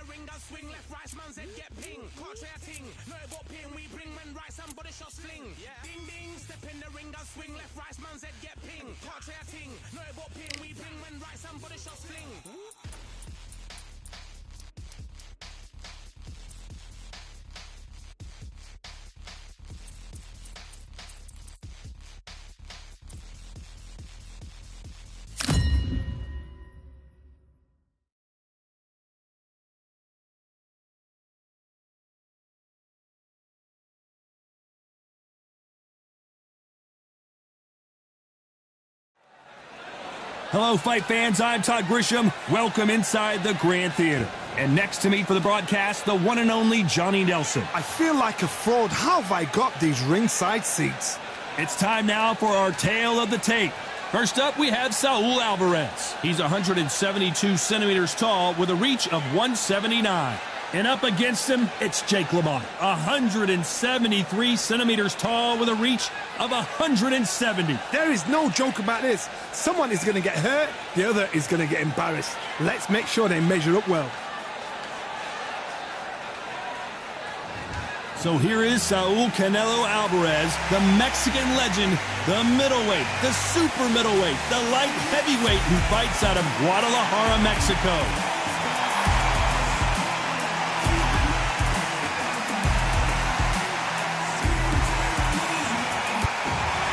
the ring, I swing left, right, man's head get ping. Can't try a ting, no about ping. We bring men right, some body shots fling. Ding ding, step in the ring, I swing left, right, man's head get ping. Can't try a ting, no about ping. We bring men right, some body shots fling. Hello, fight fans. I'm Todd Grisham. Welcome inside the Grand Theater. And next to me for the broadcast, the one and only Johnny Nelson. I feel like a fraud. How have I got these ringside seats? It's time now for our tale of the tape. First up, we have Saul Alvarez. He's 172 centimeters tall with a reach of 179. And up against him, it's Jake LaMotta, 173 centimeters tall with a reach of 170. There is no joke about this. Someone is going to get hurt, the other is going to get embarrassed. Let's make sure they measure up well. So here is Saul Canelo Alvarez, the Mexican legend, the middleweight, the super middleweight, the light heavyweight who fights out of Guadalajara, Mexico.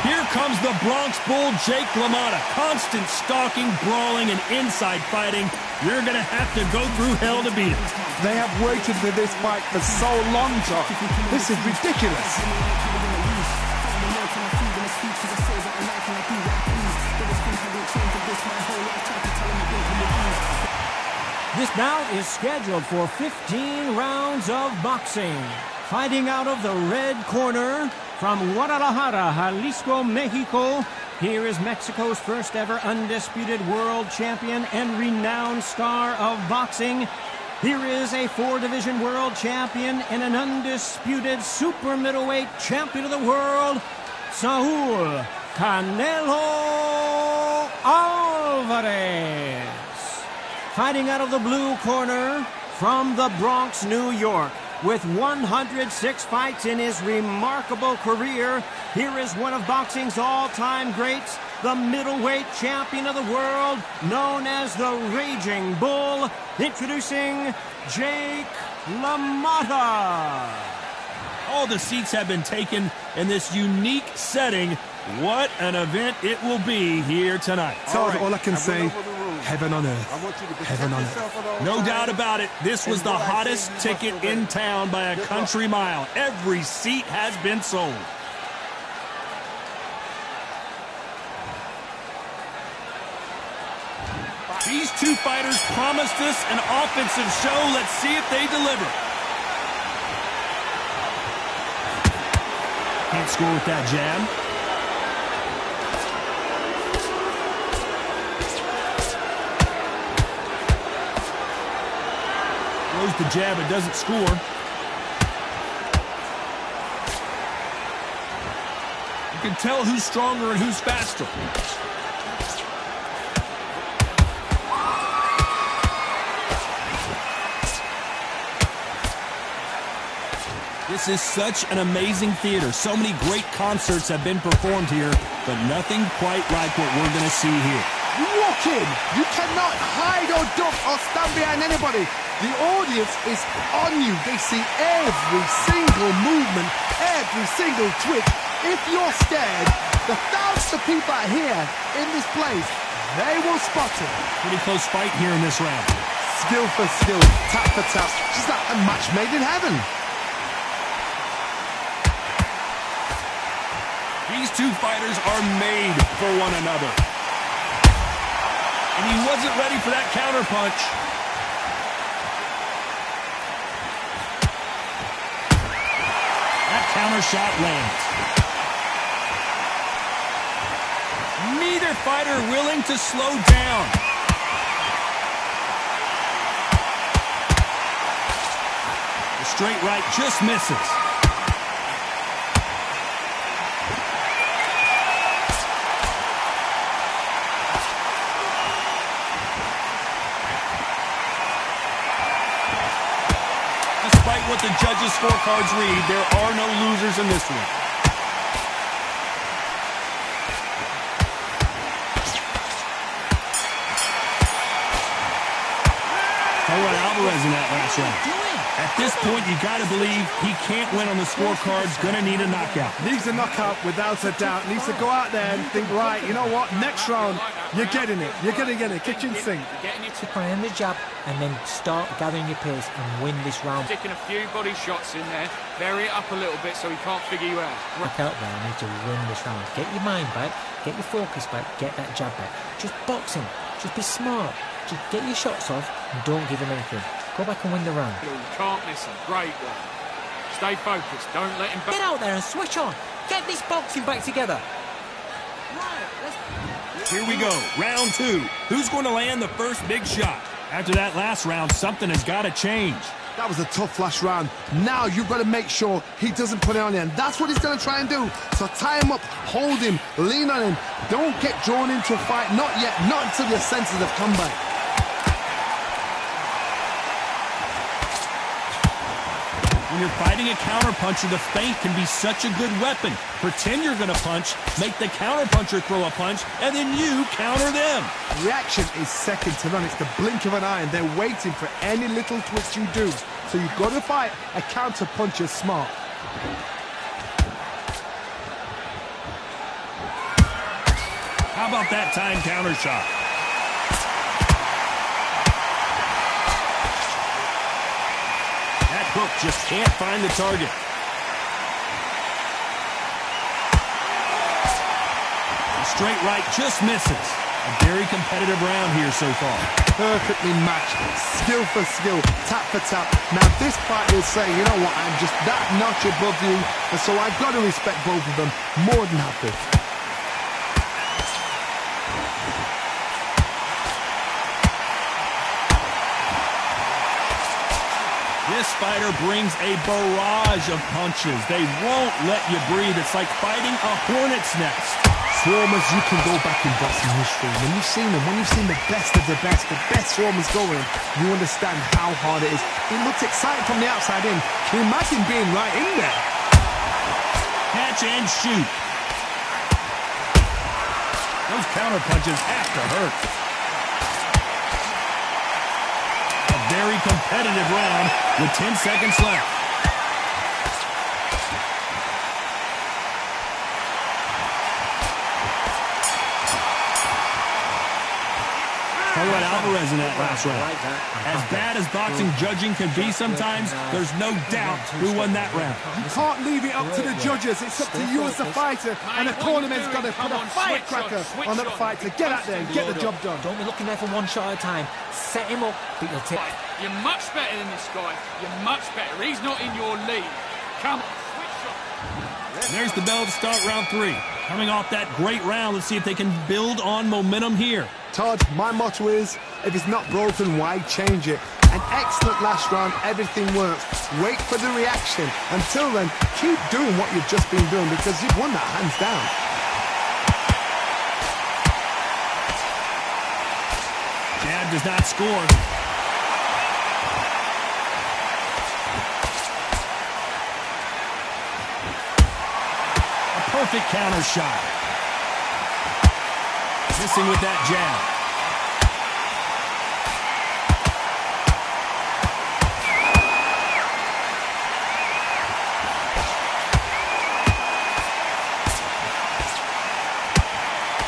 Here comes the Bronx Bull, Jake LaMotta. Constant stalking, brawling, and inside fighting. You're going to have to go through hell to beat it. They have waited for this fight for so long, John. This is ridiculous. This bout is scheduled for 15 rounds of boxing. Fighting out of the red corner from Guadalajara, Jalisco, Mexico, here is Mexico's first ever undisputed world champion and renowned star of boxing. Here is a 4-division world champion and an undisputed super middleweight champion of the world, Saul Canelo Alvarez. Fighting out of the blue corner from the Bronx, New York. With 106 fights in his remarkable career, here is one of boxing's all-time greats, the middleweight champion of the world, known as the Raging Bull, introducing Jake LaMotta. All the seats have been taken in this unique setting. What an event it will be here tonight. All I can say, heaven on earth. Heaven on earth. No doubt about it, this was the hottest ticket in town by a country mile. Every seat has been sold. These two fighters promised us an offensive show. Let's see if they deliver. Can't score with that jab. Throws the jab, it doesn't score. You can tell who's stronger and who's faster. This is such an amazing theater. So many great concerts have been performed here, but nothing quite like what we're going to see here. You walk in, you cannot hide or duck or stand behind anybody. The audience is on you. They see every single movement, every single twitch. If you're scared, the thousands of people are here in this place. They will spot it. Pretty close fight here in this round. Skill for skill, tap for tap. Just like a match made in heaven. These two fighters are made for one another. And he wasn't ready for that counterpunch. That counter shot lands. Neither fighter willing to slow down. The straight right just misses. what the judges' scorecards read. There are no losers in this one. Alvarez in that last round. At this point, you got to believe he can't win on the scorecards. Going to need a knockout. Needs a knockout without a doubt. Needs to go out there and think, right, you know what? Next round, you're getting it. You're going to get it. Kitchen sink. Chip on the jab and then start gathering your pace and win this round. Sticking a few body shots in there. Vary it up a little bit so he can't figure you out. Back out there, I need to win this round. Get your mind back. Get your focus back. Get that jab back. Just box him. Just be smart. Just get your shots off and don't give him anything. Go back and win the round. You can't miss him. Great one. Stay focused. Don't let him... Get out there and switch on. Get this boxing back together. Here we go. Round 2. Who's going to land the first big shot? After that last round, something has got to change. That was a tough last round. Now you've got to make sure he doesn't put it on you. And that's what he's going to try and do. So tie him up, hold him, lean on him. Don't get drawn into a fight. Not yet. Not until your senses have come back. When you're fighting a counterpuncher, the feint can be such a good weapon. Pretend you're going to punch, make the counterpuncher throw a punch, and then you counter them. Reaction is second to none. It's the blink of an eye, and they're waiting for any little twist you do. So you've got to fight a counterpuncher smart. How about that time counter shot? That hook just can't find the target. A straight right just misses. A very competitive round here so far. Perfectly matched, skill for skill, tap for tap. Now this fight will say, you know what, I'm just that notch above you, and so I've got to respect both of them more than happy. This fighter brings a barrage of punches. They won't let you breathe. It's like fighting a hornet's nest. Swarmers, you can go back in boxing history. When you've seen them, when you've seen the best of the best swarmers going, you understand how hard it is. It looks exciting from the outside in. Can you imagine being right in there? Catch and shoot. Those counter punches have to hurt. A very competitive round with 10 seconds left. Alvarez in that last round. As bad as boxing judging can be sometimes, there's no doubt who won that round. You can't leave it up to the judges. It's up to you as the fighter, and the tournament's got to put a firecracker on that fight to get out there and get the job done. Don't be looking there for one shot at a time. Set him up, but you'll take... You're much better than this guy. You're much better. He's not in your league. Come on. And there's the bell to start round 3. Coming off that great round, let's see if they can build on momentum here. Todd, my motto is, if it's not broken, why change it? An excellent last round, everything works. Wait for the reaction. Until then, keep doing what you've just been doing because you've won that hands down. Jab does not score. A perfect counter shot. Missing with that jab.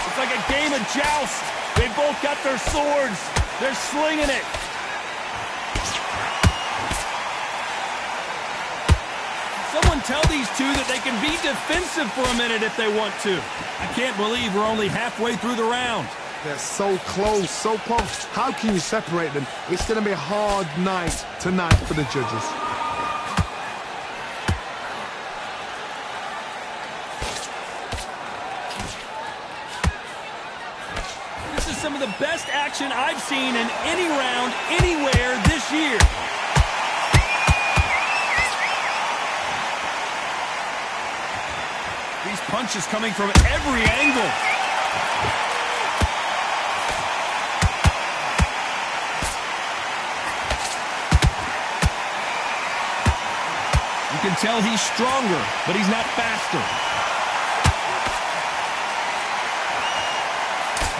It's like a game of joust. They both got their swords. They're slinging it. Someone tell these two that they can be defensive for a minute if they want to. I can't believe we're only halfway through the round. They're so close, so close. How can you separate them? It's going to be a hard night tonight for the judges. This is some of the best action I've seen in any round, anywhere this year. These punches coming from every angle. can tell he's stronger, but he's not faster.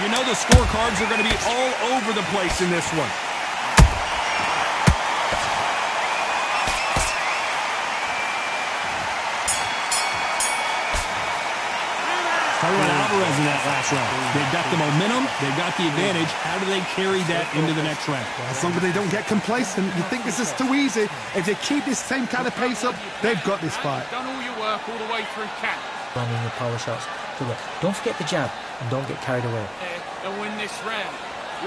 You know the scorecards are going to be all over the place in this one. Talking about Alvarez in that last round. They've got the momentum. They've got the advantage. How do they carry that into the next round? As long as they don't get complacent, you think this is too easy. If they keep this same kind of pace up, they've got this fight. Done all your work all the way through camp. Landing your power shots. So look, don't forget the jab and don't get carried away. And win this round.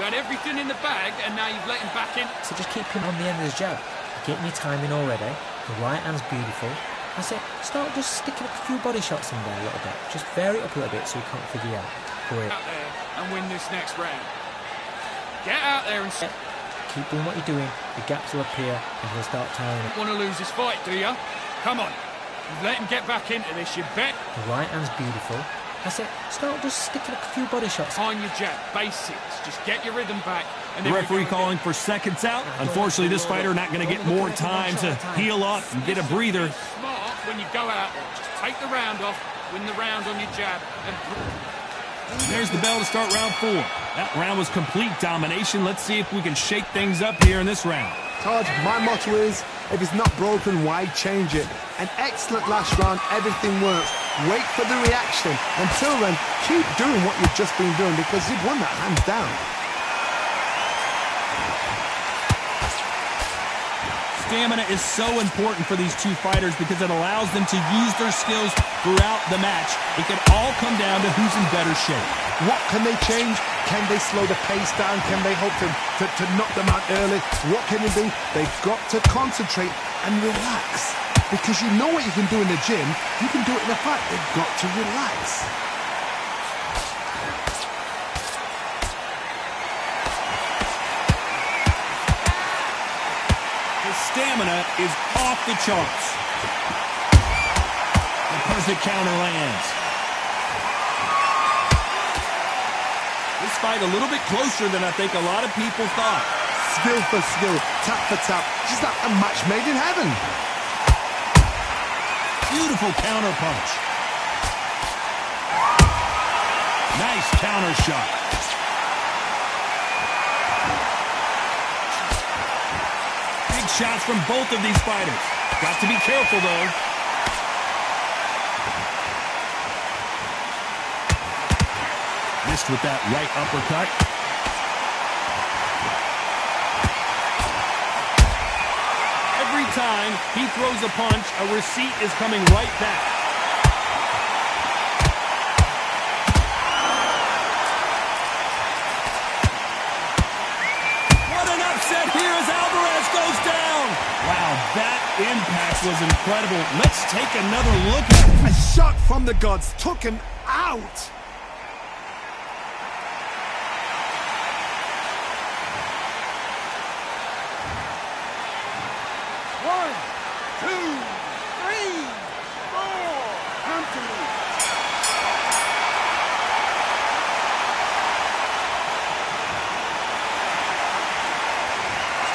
You had everything in the bag and now you've let him back in. So just keep him on the end of his jab. Get me timing already. The right hand's beautiful. I said, start just sticking a few body shots in there a little bit. Just vary it up a little bit so you can't figure you out. Great. Out there and win this next round. Get out there and keep doing what you're doing. The gaps will appear and he'll start tiring it. Want to lose this fight, do you? Come on. You've let him get back into this, you bet. The right hand's beautiful. I said, start just sticking a few body shots. On your jab, basics. Just get your rhythm back. And The referee calling for seconds out. Unfortunately, this fighter not going to get more time to heal up and get a breather. Smart when you go out there. Just take the round off, win the round on your jab. There's the bell to start round 4. That round was complete domination. Let's see if we can shake things up here in this round. Todd, my motto is, if it's not broken, why change it? An excellent last round, everything works. Wait for the reaction. Until then, keep doing what you've just been doing because you've won that hands down. Stamina is so important for these two fighters because it allows them to use their skills throughout the match. It can all come down to who's in better shape. What can they change? Can they slow the pace down? Can they hope to knock them out early? What can they do? They've got to concentrate and relax. Because you know what you can do in the gym, you can do it in a fight. They've got to relax. His stamina is off the charts. The perfect counter lands. This fight a little bit closer than I think a lot of people thought. Skill for skill, tap for tap. Just like a match made in heaven. Beautiful counter punch. Nice counter shot. Big shots from both of these fighters. Got to be careful, though. Missed with that right uppercut. Every time he throws a punch, a receipt is coming right back. What an upset here as Alvarez goes down. Wow, that impact was incredible. Let's take another look at it. A shot from the gods took him out.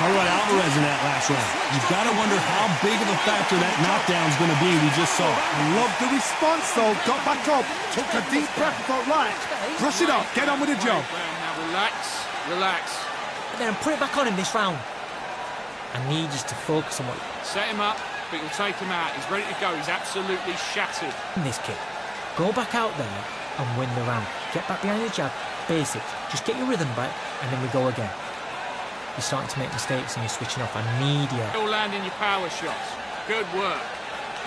Talk about Alvarez in that last round. You've got to wonder how big of a factor that knockdown's going to be we just saw. I love the response, though. Got back up, took a deep breath, thought, right, brush it off, get on with the job. Now relax, relax. And then put it back on him this round. I need you to focus on what... Set him up, but you'll take him out. He's ready to go. He's absolutely shattered. This kid. Go back out there and win the round. Get back behind the jab. Basics. Just get your rhythm back, and then we go again. You're starting to make mistakes and you're switching off. I need you. Still landing your power shots. Good work.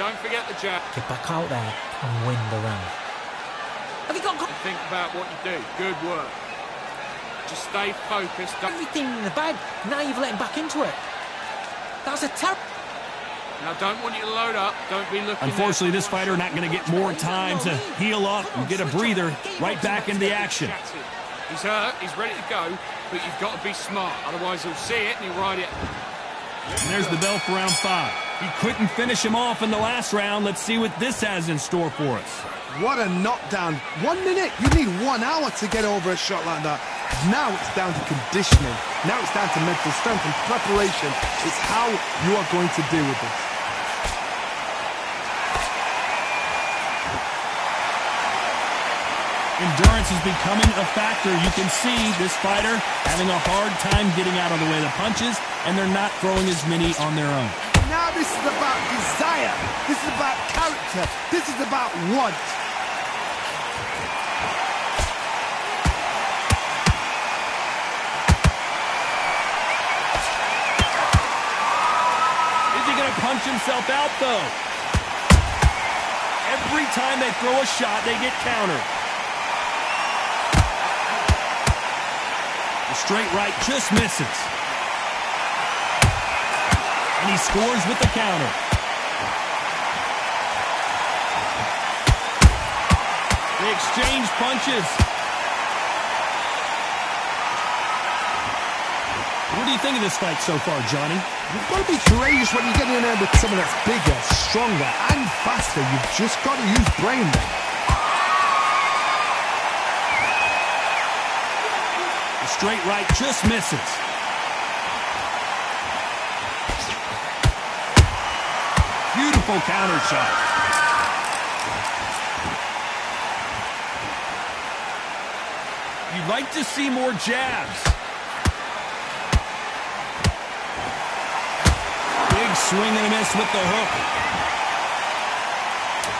Don't forget the jab. Get back out there and win the round. Have you got... And think about what you do. Good work. Just stay focused. Everything in the bag. Now you've let him back into it. That's a terrible... Now, don't want you to load up. Don't be looking... Unfortunately, this fighter not going to get more time to heal up and get a breather. Right back into the action. He's hurt. He's ready to go. But you've got to be smart. Otherwise, he'll see it and he'll ride it. And there's the bell for round 5. He couldn't finish him off in the last round. Let's see what this has in store for us. What a knockdown. 1 minute. You need 1 hour to get over a shot like that. Now it's down to conditioning. Now it's down to mental strength and preparation. It's how you are going to deal with this. Endurance is becoming a factor. You can see this fighter having a hard time getting out of the way of the punches, and they're not throwing as many on their own. Now this is about desire. This is about character. This is about want. Is he going to punch himself out, though? Every time they throw a shot, they get countered. The straight right just misses. And he scores with the counter. They exchange punches. What do you think of this fight so far, Johnny? You've got to be courageous when you get in there with someone that's bigger, stronger, and faster. You've just got to use brain there. The straight right just misses. Beautiful counter shot. You'd like to see more jabs. Big swing and a miss with the hook.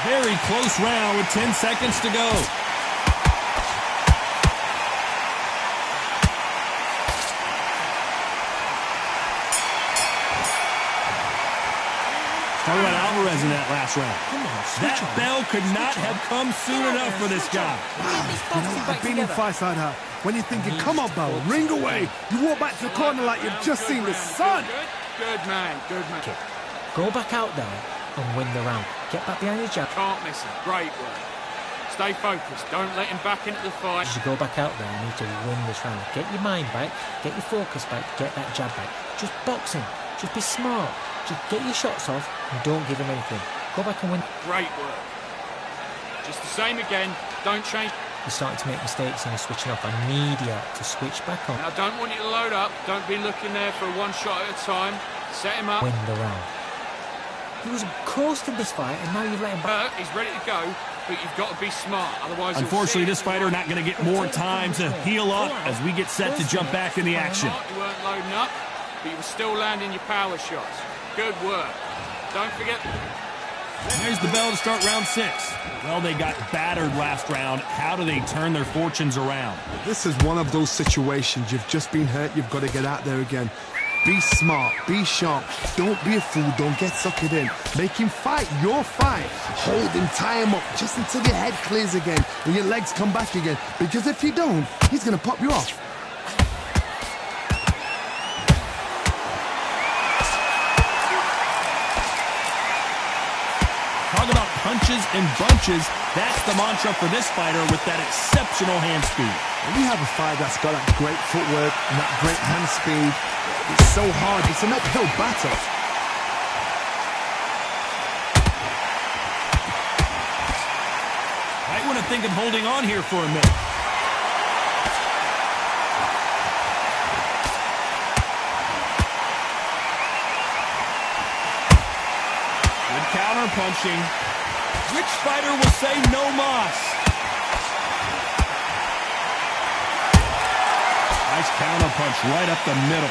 Very close round with 10 seconds to go. Talk about Alvarez in that last round. That bell could not have come soon enough for this guy. You know, I've been in fights like that. When you're thinking, come on, Bell, ring away. You walk back to the corner like you've just seen the sun. Good man, good man. Go back out there and win the round. Get back behind your jab. Can't miss him. Great work. Stay focused. Don't let him back into the fight. As you go back out there, you need to win this round. Get your mind back, get your focus back, get that jab back. Just box him. Just be smart. Just get your shots off and don't give him anything. Go back and win. Great work. Just the same again. Don't change. You're starting to make mistakes and you're switching off. I need you to switch back on. I don't want you to load up. Don't be looking there for one shot at a time. Set him up. Win the round. He was close to this fight and now you've let him back. He's ready to go, but you've got to be smart. Otherwise, unfortunately, this fighter not going to get more time to heal up as we get set to jump back in the action. You weren't loading up, but you were still landing your power shots. Good work. Don't forget. There's the bell to start round 6. Well, they got battered last round. How do they turn their fortunes around? This is one of those situations. You've just been hurt. You've got to get out there again. Be smart. Be sharp. Don't be a fool. Don't get suckered in. Make him fight your fight. Hold him. Tie him up just until your head clears again and your legs come back again. Because if you don't, he's going to pop you off. Talk about punches and bunches. That's the mantra for this fighter with that exceptional hand speed. When you have a fighter that's got that great footwork and that great hand speed, it's so hard. It's an uphill battle. Might want to think of holding on here for a minute. Good counter punching. Which fighter will say no mas? Nice counter punch right up the middle.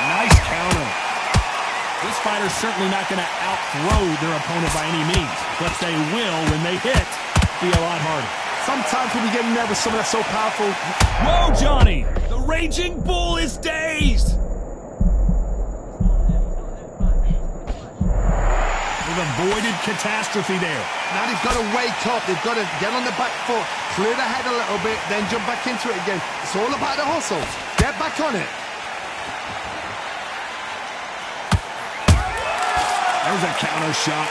Nice counter. This fighter's certainly not going to out-throw their opponent by any means, but they will, when they hit, be a lot harder. Sometimes when you get in there with someone that's so powerful... Whoa, Johnny! The Raging Bull is dazed! They've avoided catastrophe there. Now they've got to wake up. They've got to get on the back foot, clear the head a little bit, then jump back into it again. It's all about the hustle. Get back on it. There's a counter shot.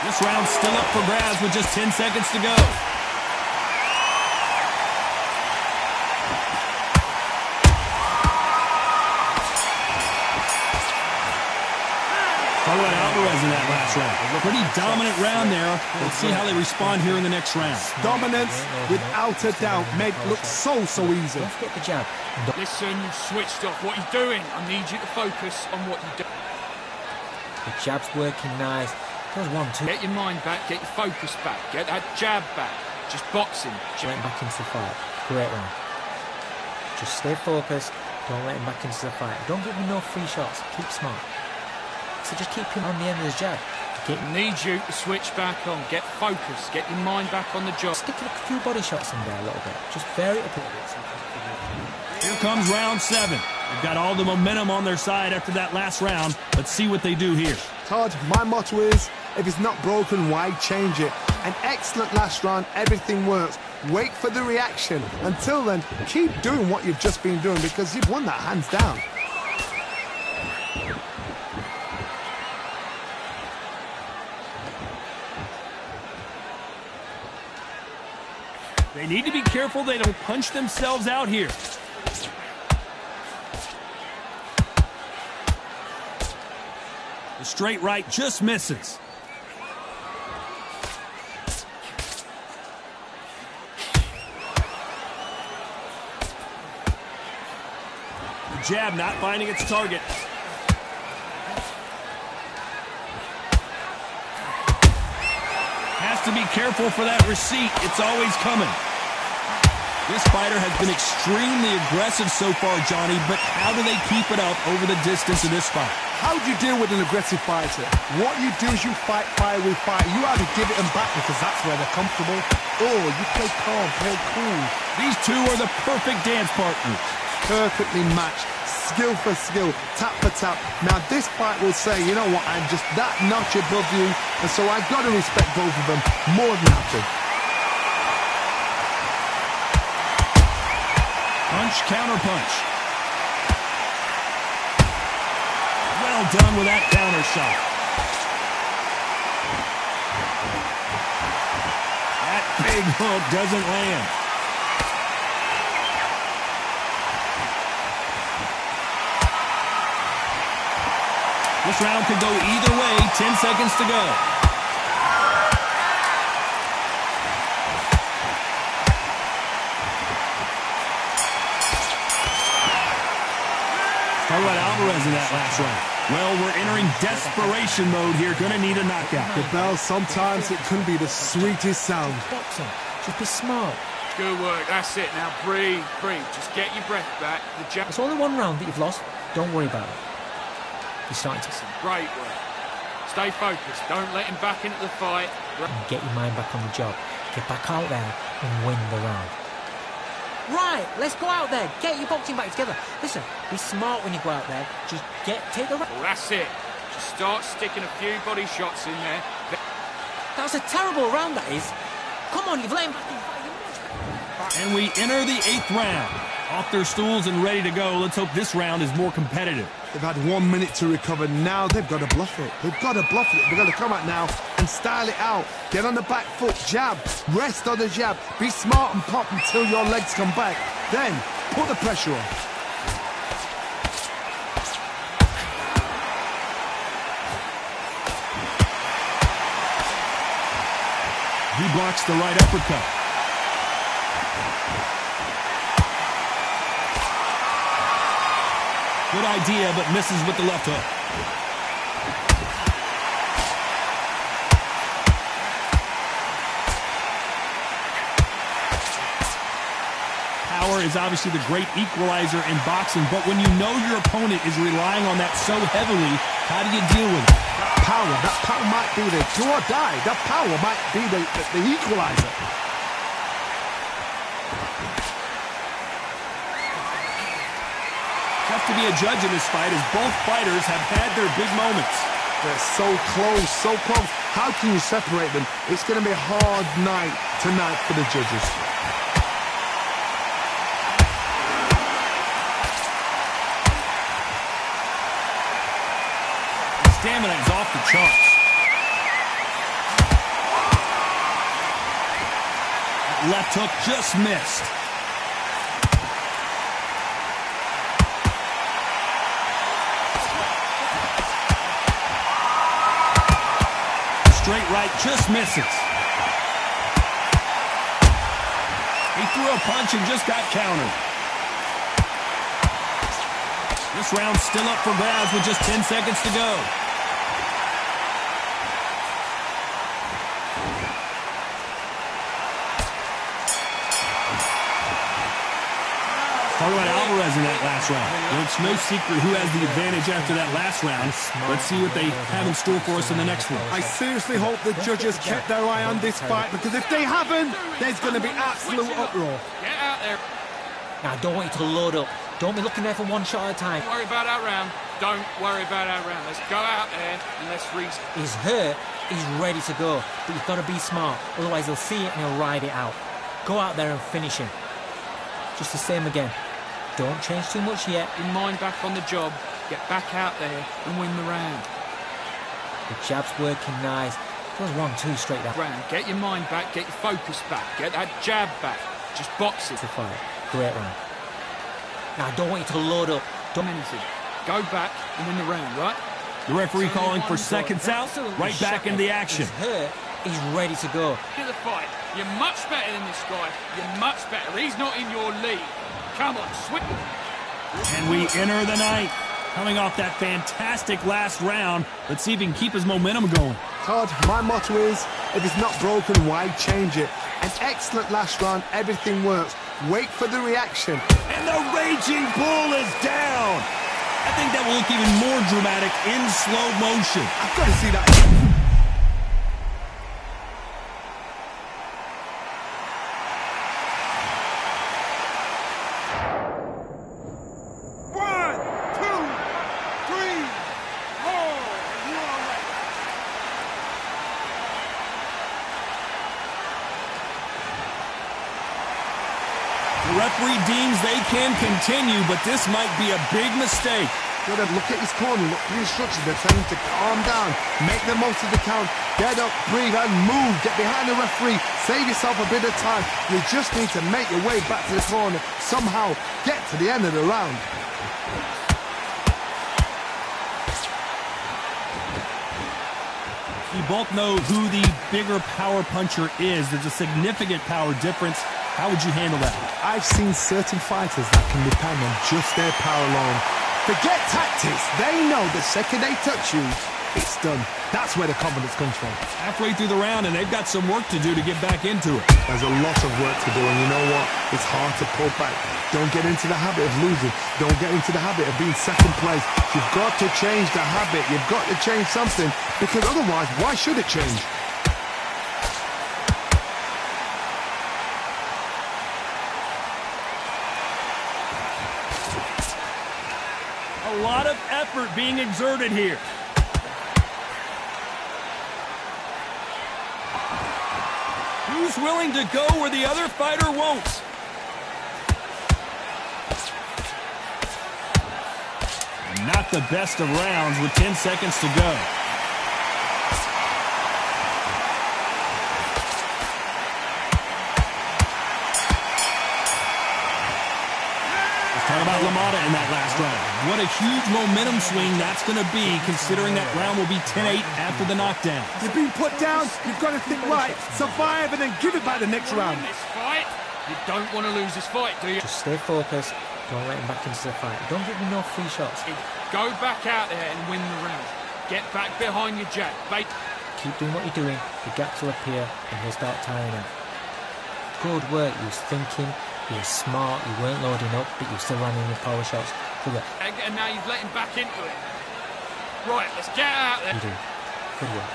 This round's still up for grabs with just 10 seconds to go. Talk about Alvarez in that last round. A pretty dominant round there. Let's see how they respond here in the next round. Dominance, without a doubt, made look so easy. Don't forget the jab. Listen, you switched off. What are you doing? I need you to focus on what you're doing. The jab's working nice. There's 1, 2. Get your mind back, get your focus back, get that jab back. Just boxing. Let him back into the fight. Great round. Just stay focused. Don't let him back into the fight. Don't give him no free shots. Keep smart. So just keep him on the end of his jab. Need you to switch back on. Get focused. Get your mind back on the job. Stick a few body shots in there a little bit. Just vary it up a little bit. Here comes round 7. They've got all the momentum on their side after that last round. Let's see what they do here. Todd, my motto is, if it's not broken, why change it? An excellent last round, everything works. Wait for the reaction. Until then, keep doing what you've just been doing because you've won that hands down. They need to be careful they don't punch themselves out here. The straight right just misses. The jab not finding its target. Has to be careful for that receipt. It's always coming. This fighter has been extremely aggressive so far, Johnny, but how do they keep it up over the distance of this fight? How do you deal with an aggressive fighter? What you do is you fight fire with fire. You either give it them back because that's where they're comfortable, or you play calm, play cool. These two are the perfect dance partners. Perfectly matched, skill for skill, tap for tap. Now this fight will say, you know what, I'm just that notch above you, and so I've got to respect both of them more than happy. Punch, counter punch. Well done with that counter shot. That big hook doesn't land. This round could go either way. 10 seconds to go. How about Alvarez in that last round? Well, we're entering desperation mode here. Gonna need a knockout. The bell, sometimes it can be the sweetest sound. Boxing. Just be smart. Good work. That's it. Now breathe, breathe. Just get your breath back. The jab. It's only one round that you've lost. Don't worry about it. You're starting to Great work. Stay focused. Don't let him back into the fight. and get your mind back on the job. Get back out there and win the round. Right, let's go out there. Get your boxing back together. Listen, be smart when you go out there. Just take the round. Well, that's it. Just start sticking a few body shots in there. That was a terrible round, that is. Come on, you've let him back in. And we enter the 8th round. Off their stools and ready to go. Let's hope this round is more competitive. They've had 1 minute to recover. Now they've got to bluff it. They've got to bluff it. They've got to come out now and style it out. Get on the back foot, jab, rest on the jab. Be smart and pop until your legs come back. Then put the pressure on. He blocks the right uppercut. Good idea, but misses with the left hook. Power is obviously the great equalizer in boxing, but when you know your opponent is relying on that so heavily, how do you deal with it? That power might be the do or die. That power might be the equalizer. Tough to be a judge in this fight as both fighters have had their big moments. They're so close, so close. How can you separate them? It's going to be a hard night tonight for the judges. His stamina is off the charts. That left hook just missed. Straight right just misses. He threw a punch and just got countered. This round's still up for grabs with just 10 seconds to go. Talk about Alvarez in that last round. Well, it's no secret who has the advantage after that last round. Let's see what they have in store for us in the next one. I seriously hope the judges kept their eye on this fight, because if they haven't, there's going to be absolute uproar. Get out there. Now, I don't want you to load up. Don't be looking there for one shot at a time. Don't worry about that round. Don't worry about that round. Let's go out there and let's freeze. He's hurt. He's ready to go. But you've got to be smart. Otherwise, he'll see it and he'll ride it out. Go out there and finish him. Just the same again. Don't change too much yet. Your mind back on the job. Get back out there and win the round. The jab's working nice. Goes 1-2 straight that Round. Get your mind back. Get your focus back. Get that jab back. Just box it. to fight. Great round. Now, I don't want you to load up. Don't Anything. Go back and win the round, right? The referee calling for seconds out, right back into the action. He's hurt. He's ready to go. Get the fight. You're much better than this guy. You're much better. He's not in your league. Come on, swing. And we enter the ninth. Coming off that fantastic last round, let's see if he can keep his momentum going. Todd, my motto is, if it's not broken, why change it? An excellent last round, everything works. Wait for the reaction. And the raging bull is down. I think that will look even more dramatic in slow motion. I've got to see that. The referee deems they can continue, but this might be a big mistake. Look at his corner, look at the instructions. They're telling him to calm down, make the most of the count, get up, breathe and move, get behind the referee, save yourself a bit of time. You just need to make your way back to the corner, somehow get to the end of the round. We both know who the bigger power puncher is. There's a significant power difference. How would you handle that? I've seen certain fighters that can depend on just their power alone. Forget tactics. They know the second they touch you, it's done. That's where the confidence comes from. Halfway through the round, and they've got some work to do to get back into it. There's a lot of work to do, and you know what? It's hard to pull back. Don't get into the habit of losing. Don't get into the habit of being second place. You've got to change the habit. You've got to change something, because otherwise, why should it change? A lot of effort being exerted here. Who's willing to go where the other fighter won't? Not the best of rounds with 10 seconds to go. Talk about LaMotta in that last round. What a huge momentum swing that's going to be, considering that round will be 10-8 after the knockdown. You've been put down, you've got to think right, survive and then give it back the next round. This fight. You don't want to lose this fight, do you? Just stay focused. Don't let him back into the fight. Don't give him no free shots. Go back out there and win the round. Get back behind your jab. Keep doing what you're doing. The gaps will appear and he'll start tiring out. Good work. He was thinking. He was smart. You weren't loading up, but you were still landing your power shots. Good work. And now you've let him back into it. Right, let's get out there. You do. Good work.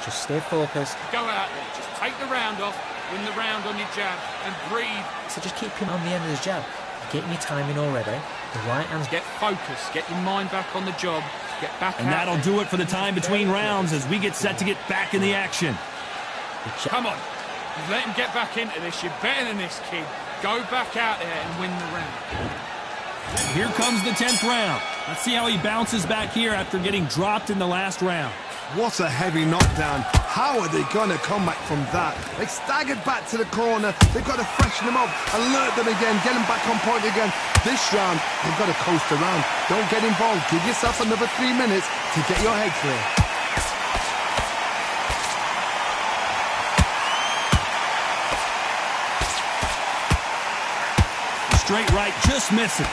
Just stay focused. Go out there. Just take the round off. Win the round on your jab and breathe. So just keep him on the end of the jab. You're getting your timing already. The right hand's... Get focused. Get your mind back on the job. Get back And out that'll there. do it for the time between rounds as we get set to get back in the action. Come on. You've let him get back into this. You're better than this, kid. Go back out there and win the round. Here comes the 10th round. Let's see how he bounces back here after getting dropped in the last round. What a heavy knockdown. How are they going to come back from that? They staggered back to the corner. They've got to freshen them up, alert them again, get them back on point again. This round, they've got to coast around. Don't get involved. Give yourself another 3 minutes to get your head clear. Straight right just misses.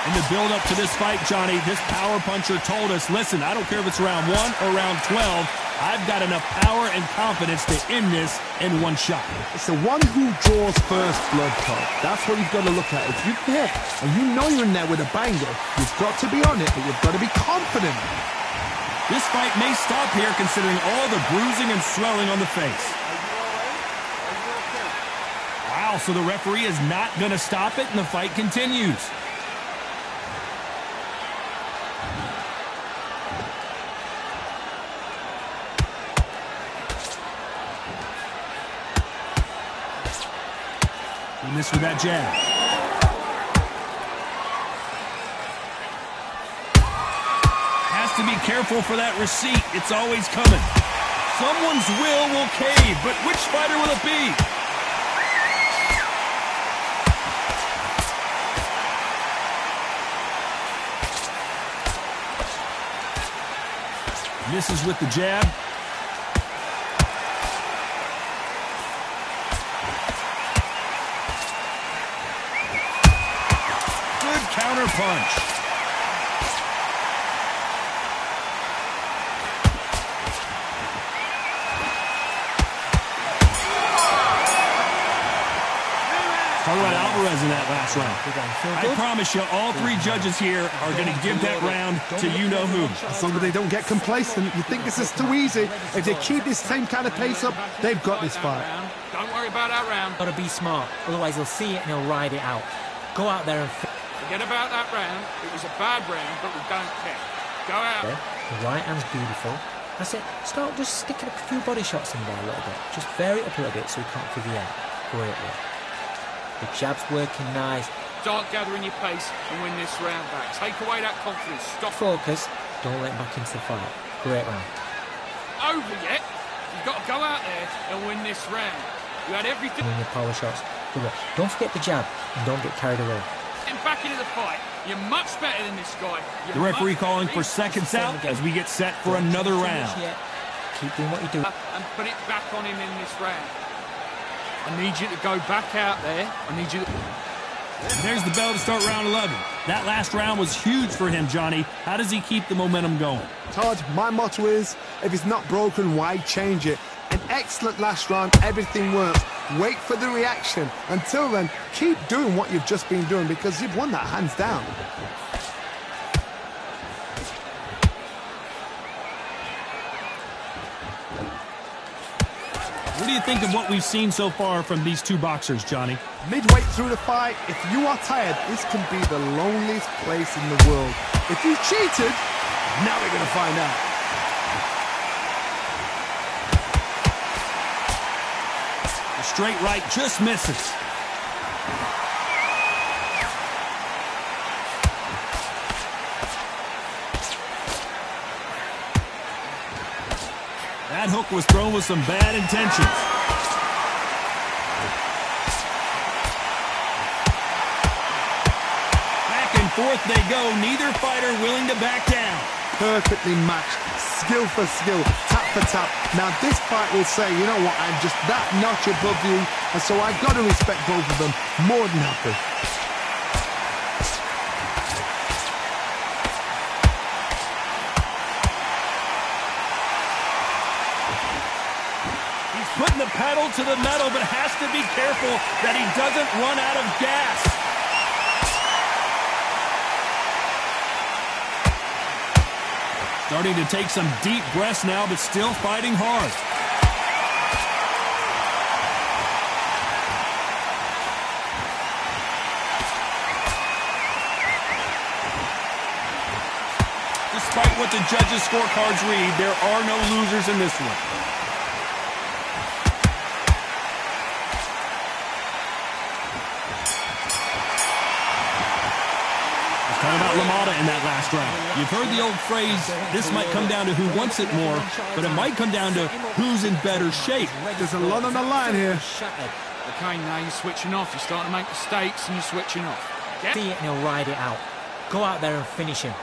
In the build-up to this fight, Johnny, this power puncher told us, listen, I don't care if it's round 1 or round 12, I've got enough power and confidence to end this in one shot. It's the one who draws first blood, Todd. That's what you've got to look at. If you hit and you know you're in there with a banger, you've got to be on it, but you've got to be confident. This fight may stop here considering all the bruising and swelling on the face. Wow, so the referee is not going to stop it and the fight continues. He missed with that jab. Has to be careful for that receipt. It's always coming. Someone's will cave, but which fighter will it be? Misses with the jab. Good counter punch. Talk about Alvarez in that last round. I promise you, all three judges here are going to give that round to you-know-who. As long as they don't get complacent, you think this is too easy. If they keep this same kind of pace up, they've got this fight. Don't worry about that round. Got to be smart, otherwise he'll see it and he'll ride it out. Go out there and... Forget about that round. It was a bad round, but we don't care. Go out. The right hand's beautiful. That's it. Start just sticking a few body shots in there a little bit. Just vary it up a little bit so he can't figure out. Great work. The jab's working nice. Start gathering your pace and win this round back. Take away that confidence. Stop. Focus. Don't let him back into the fight. Great round. Over yet. You've got to go out there and win this round. You had everything. Win your power shots. Good work. Don't forget the jab and don't get carried away. Getting back into the fight. You're much better than this guy. The referee calling for seconds out as we get set for another round. Keep doing what you do. And put it back on him in this round. I need you to go back out there. I need you to... There's the bell to start round 11. That last round was huge for him, Johnny. How does he keep the momentum going? Todd, my motto is, if it's not broken, why change it? An excellent last round, everything works. Wait for the reaction. Until then, keep doing what you've just been doing because you've won that hands down. What do you think of what we've seen so far from these two boxers, Johnny? Midway through the fight, if you are tired, this can be the loneliest place in the world. If you cheated, now they're going to find out. The straight right just misses. That hook was thrown with some bad intentions. Back and forth they go, neither fighter willing to back down. Perfectly matched, skill for skill, tap for tap. Now this fight will say, you know what, I'm just that notch above you, and so I've got to respect both of them more than happy. Putting the pedal to the metal, but has to be careful that he doesn't run out of gas. Starting to take some deep breaths now, but still fighting hard. Despite what the judges' scorecards read, there are no losers in this one. Talking about LaMotta in that last round. You've heard the old phrase, this might come down to who wants it more, but it might come down to who's in better shape. There's a lot on the line here. Okay, now you're switching off. You're starting to make mistakes and you're switching off. See it and he'll ride it out. Go out there and finish him.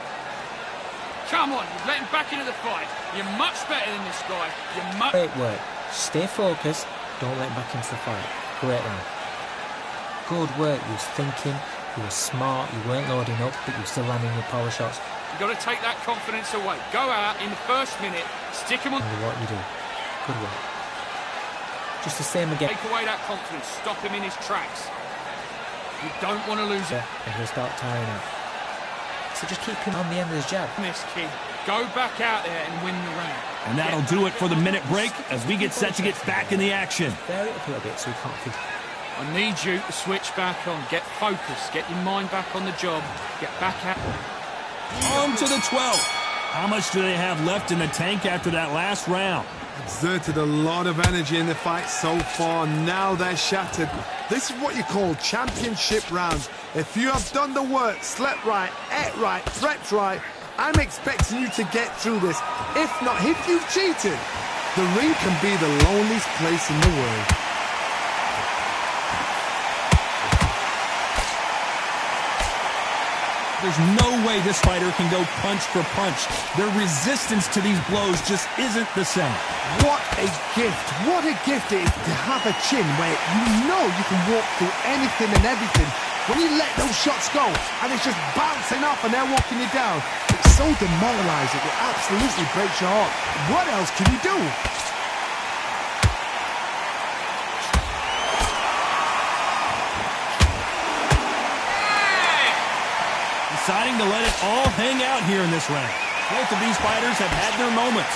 Come on, you've let him back into the fight. You're much better than this guy. You're much... Great work. Stay focused. Don't let him back into the fight. Great round. Good work. You was thinking. You were smart, you weren't loading up, but you were still landing your power shots. You've got to take that confidence away. Go out in the first minute, stick him on. What you do. Good work. Just the same again. Take away that confidence. Stop him in his tracks. You don't want to lose it. And he'll start tiring out. So just keep him on the end of his jab. This kid, go back out there and win the round. And that'll do it for the minute break as we get set to get back in the action. Vary it up a little bit so he can't feel. I need you to switch back on. Get focused. Get your mind back on the job. Get back out. On to the 12th. How much do they have left in the tank after that last round? Exerted a lot of energy in the fight so far. Now they're shattered. This is what you call championship rounds. If you have done the work, slept right, ate right, prepped right, I'm expecting you to get through this. If not, if you've cheated, the ring can be the loneliest place in the world. There's no way this fighter can go punch for punch. Their resistance to these blows just isn't the same. What a gift. What a gift it is to have a chin where you know you can walk through anything and everything. When you let those shots go and it's just bouncing off and they're walking you down, it's so demoralizing. It absolutely breaks your heart. What else can you do? Deciding to let it all hang out here in this round. Both of these fighters have had their moments.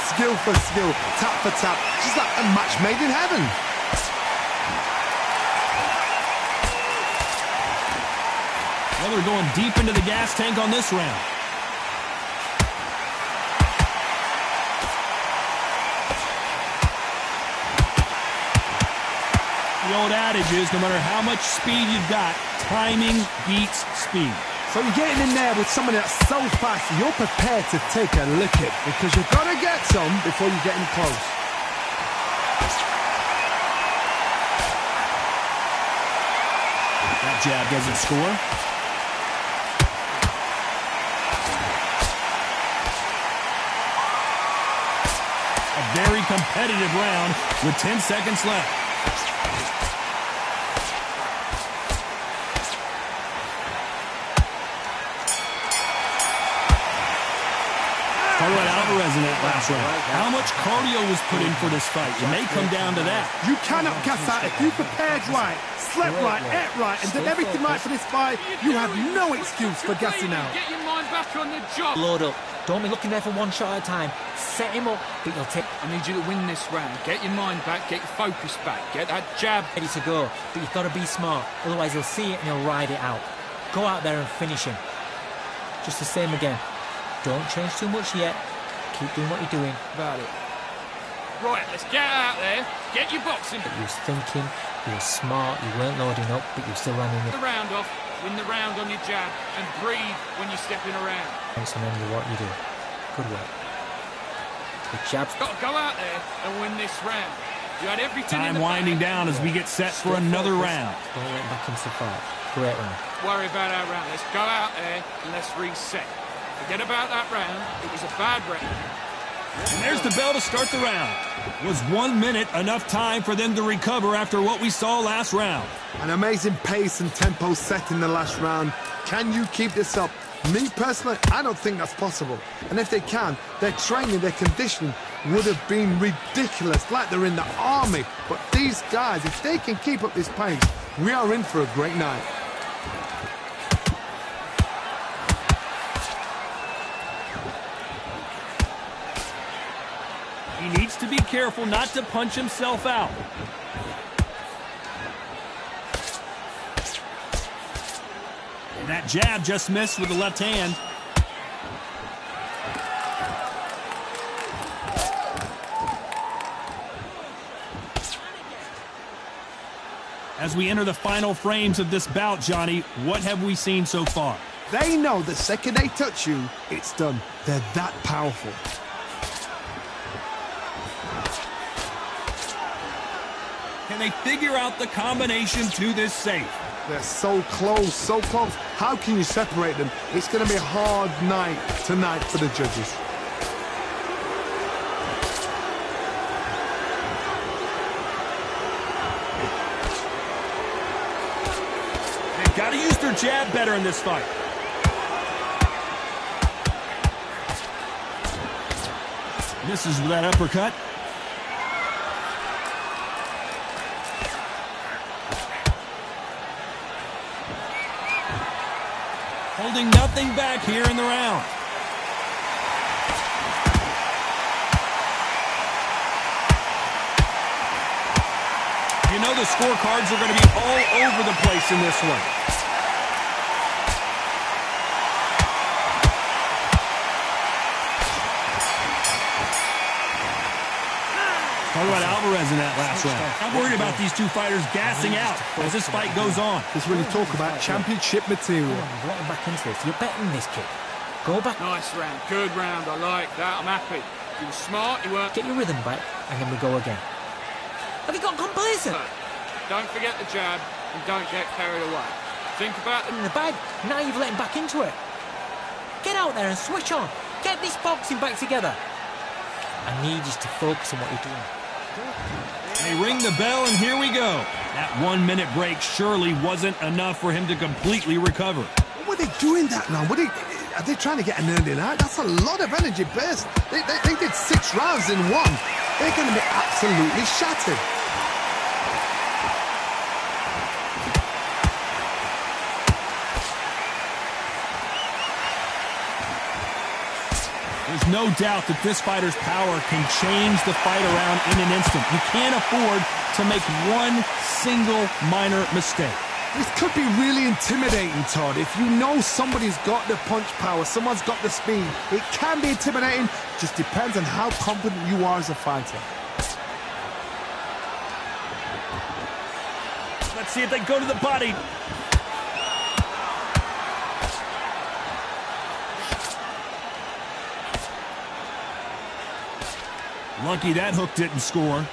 Skill for skill, tap for tap, just like a match made in heaven. Well, they're going deep into the gas tank on this round. The old adage is no matter how much speed you've got, timing beats speed. So you're getting in there with someone that's so fast, you're prepared to take a licking because you've got to get some before you get in close. That jab doesn't score. A very competitive round with 10 seconds left. Talk about Alvarez in that last round. How much cardio was put in for this fight? It may come down to that. You cannot gas out. If you prepared right, slept right, ate right, and did everything right for this fight, you have no excuse for gassing out. Get your mind back on the job. Load up. Don't be looking there for one shot at a time. Set him up, but you'll take. I need you to win this round. Get your mind back. Get your focus back. Get that jab. Ready to go, but you've got to be smart. Otherwise, he'll see it and he'll ride it out. Go out there and finish him. Just the same again. Don't change too much yet. Keep doing what you're doing. About it. Right, let's get out there. Get your boxing. You was thinking, you were smart, you weren't loading up, but you were still running the round off. Win the round on your jab and breathe when you're stepping around. Thanks, remember what you do. Good work. The jab's got to go out there and win this round. You had everything. Time winding down as we get set for another round. Don't let him back into the fight. Great round. Worry about our round. Let's go out there and let's reset. Forget about that round. It was a bad round. And there's the bell to start the round. Was 1 minute enough time for them to recover after what we saw last round? An amazing pace and tempo set in the last round. Can you keep this up? Me personally, I don't think that's possible. And if they can, their training, their conditioning would have been ridiculous, like they're in the army. But these guys, if they can keep up this pace, we are in for a great night. He needs to be careful not to punch himself out. And that jab just missed with the left hand. As we enter the final frames of this bout, Johnny, what have we seen so far? They know the second they touch you, it's done. They're that powerful. Can they figure out the combination to this safe? They're so close, so close. How can you separate them? It's going to be a hard night tonight for the judges. They've got to use their jab better in this fight. Misses with that uppercut. Holding nothing back here in the round. You know the scorecards are going to be all over the place in this one. Talk about Alvarez in that last round. I'm worried about these two fighters gassing out as this fight goes on. Let's really talk about championship material. Let him back into this. You're betting this, kid. Go back. Nice round. Good round. I like that. I'm happy. You were smart. You weren't... Get your rhythm back, and then we go again. Have you got complacent? Don't forget the jab, and don't get carried away. Think about In the bag. Now you've let him back into it. Get out there and switch on. Get this boxing back together. I need you to focus on what you're doing. They ring the bell, and here we go. That 1 minute break surely wasn't enough for him to completely recover. What were they doing that now? Are they trying to get an earning out? That's a lot of energy burst. They did 6 rounds in one. They're going to be absolutely shattered. There's no doubt that this fighter's power can change the fight around in an instant. You can't afford to make one single minor mistake. This could be really intimidating, Todd. If you know somebody's got the punch power, someone's got the speed, it can be intimidating. Just depends on how confident you are as a fighter. Let's see if they go to the body. Lucky that hook didn't score.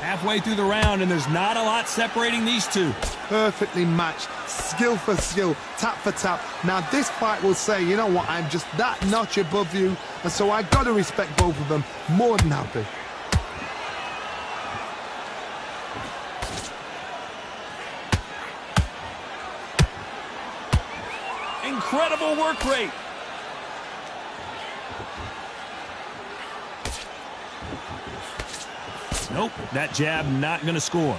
Halfway through the round, and there's not a lot separating these two. Perfectly matched, skill for skill, tap for tap. Now this fight will say, you know what, I'm just that notch above you, and so I got to respect both of them. More than happy. Incredible work rate. Nope, that jab not going to score.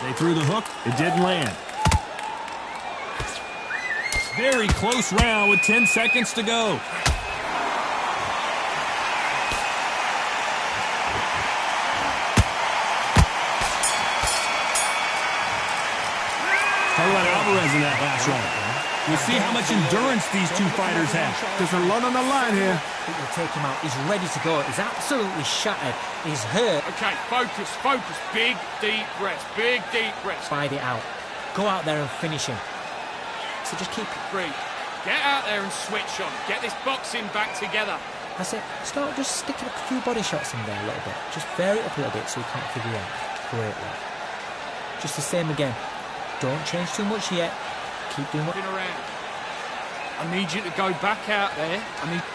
They threw the hook, it didn't land. Very close round with 10 seconds to go. Talk about Alvarez in that last round. We'll see how much endurance these two fighters have. There's a lot on the line here. It will take him out. He's ready to go. He's absolutely shattered. He's hurt. Okay, focus, focus. Big, deep breaths. Big, deep breaths. Fight it out. Go out there and finish him. So just keep it. Breathe. Get out there and switch on. Get this boxing back together. That's it. Start just sticking a few body shots in there a little bit. Just vary it up a little bit so you can't figure it out. Great work. Just the same again. Don't change too much yet. Keep doing what you're around. I need you to go back out there.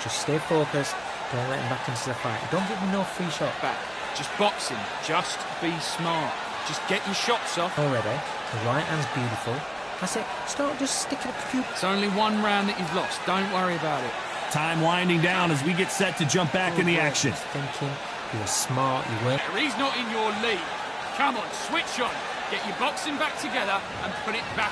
Just stay focused. Don't let him back into the fight. Don't give him no free shot. Back. Just boxing. Just be smart. Just get your shots off. Already. The right hand's beautiful. That's it. Start just sticking a few. It's only one round that you've lost. Don't worry about it. Time winding down as we get set to jump back in the action. Just thinking. You were smart. You weren't. He's not in your league. Come on, switch on. Get your boxing back together and put it back.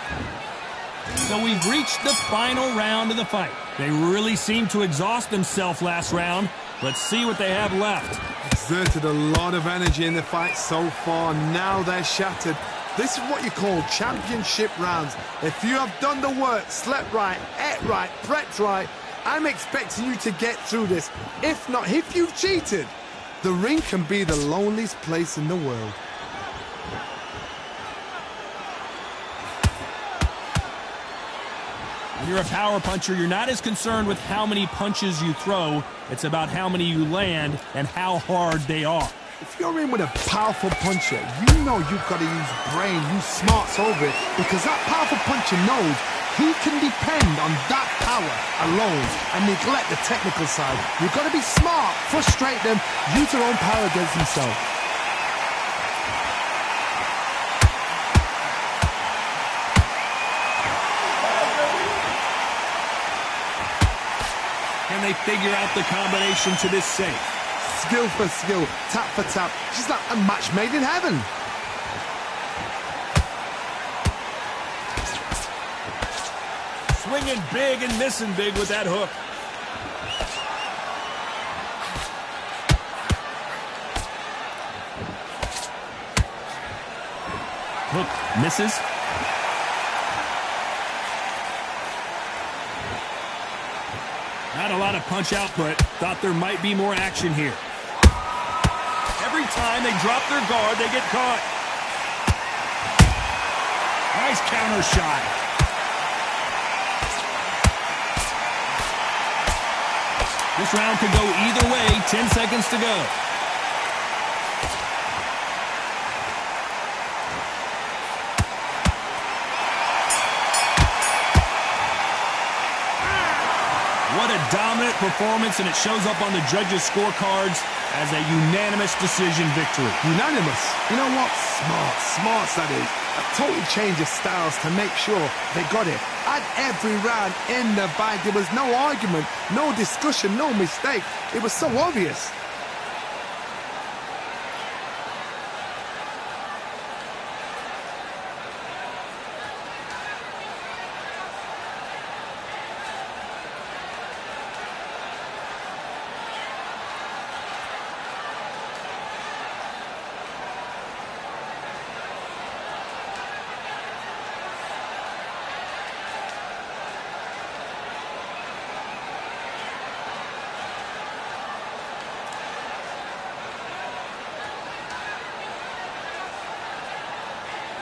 So we've reached the final round of the fight. They really seemed to exhaust themselves last round. Let's see what they have left. Exerted a lot of energy in the fight so far. Now they're shattered. This is what you call championship rounds. If you have done the work, slept right, ate right, prepped right, I'm expecting you to get through this. If not, if you've cheated, the ring can be the loneliest place in the world. When you're a power puncher, you're not as concerned with how many punches you throw. It's about how many you land and how hard they are. If you're in with a powerful puncher, you know you've got to use brain, use smarts over it, because that powerful puncher knows He can depend on that power alone and neglect the technical side. You've got to be smart, frustrate them, use their own power against himself. Can they figure out the combination to this save? Skill for skill, tap for tap. She's like a match made in heaven. Swinging big and missing big with that hook. Hook misses. Not a lot of punch output. Thought there might be more action here. Every time they drop their guard, they get caught. Nice counter shot. This round could go either way. 10 seconds to go. What a dominant performance, and it shows up on the judges' scorecards as a unanimous decision victory. Unanimous. You know what? Smart. Smarts, that is. A total change of styles to make sure they got it. At every round in the bag, there was no argument, no discussion, no mistake. It was so obvious.